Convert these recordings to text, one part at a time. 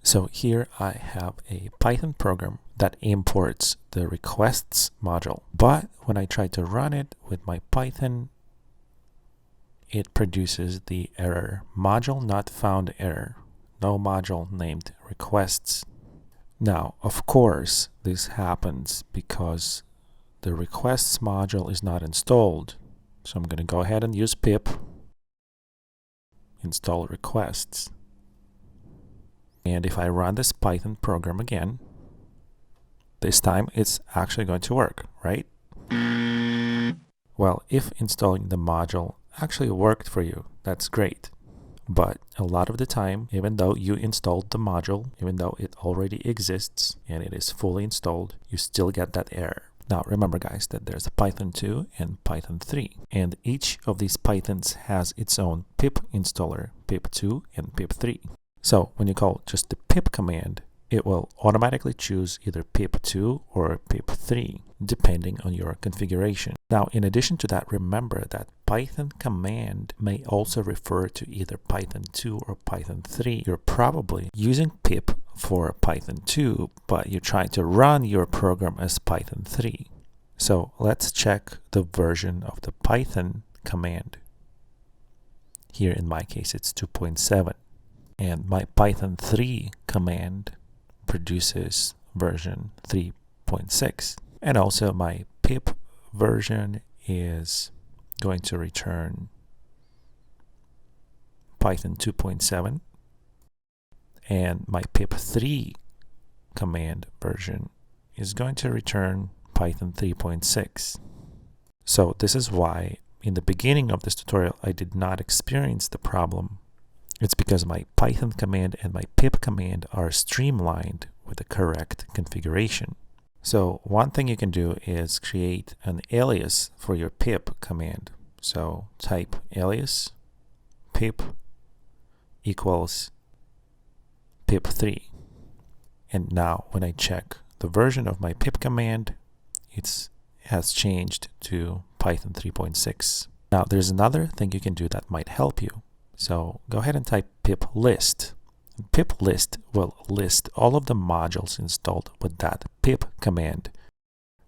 So here I have a Python program that imports the requests module. But when I try to run it with my Python, it produces the error ModuleNotFoundError No module named requests. Now, of course, this happens because the requests module is not installed. So I'm going to go ahead and use pip install requests. And if I run this Python program again, this time it's actually going to work, right? Well, if installing the module actually worked for you, that's great. But a lot of the time, even though you installed the module, even though it already exists and it is fully installed, you still get that error. Now remember guys that there's a Python2 and Python3, and each of these Pythons has its own pip installer, pip2 and pip3. So when you call just the pip command, it will automatically choose either pip2 or pip3 depending on your configuration. Now in addition to that, remember that Python command may also refer to either Python2 or Python3. You're probably using pip for Python2, but you're trying to run your program as Python3. So let's check the version of the Python command. Here in my case it's 2.7, and my Python3 command produces version 3.6, and also my pip version is going to return Python 2.7, and my pip3 command version is going to return Python 3.6. So this is why in the beginning of this tutorial I did not experience the problem. It's because my Python command and my pip command are streamlined with the correct configuration. So one thing you can do is create an alias for your pip command. So type alias pip equals pip3. And now when I check the version of my pip command, it has changed to Python 3.6. Now there's another thing you can do that might help you. So go ahead and type pip list. Pip list will list all of the modules installed with that pip command.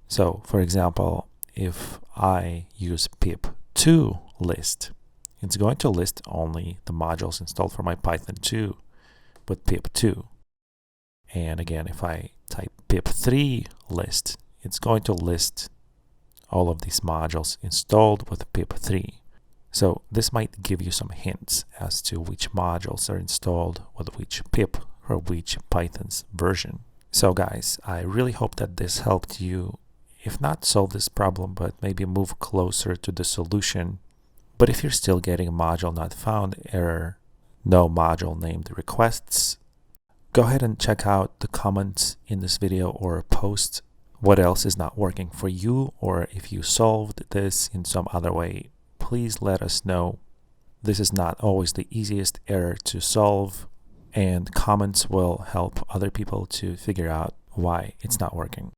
So for example, if I use pip2 list, it's going to list only the modules installed for my Python2 with pip2. And again, if I type pip3 list, it's going to list all of these modules installed with pip3. So this might give you some hints as to which modules are installed with which pip or which Python's version. So guys, I really hope that this helped you, if not solve this problem, but maybe move closer to the solution. But if you're still getting module not found error, no module named requests, go ahead and check out the comments in this video or post what else is not working for you, or if you solved this in some other way, please let us know. This is not always the easiest error to solve, and comments will help other people to figure out why it's not working.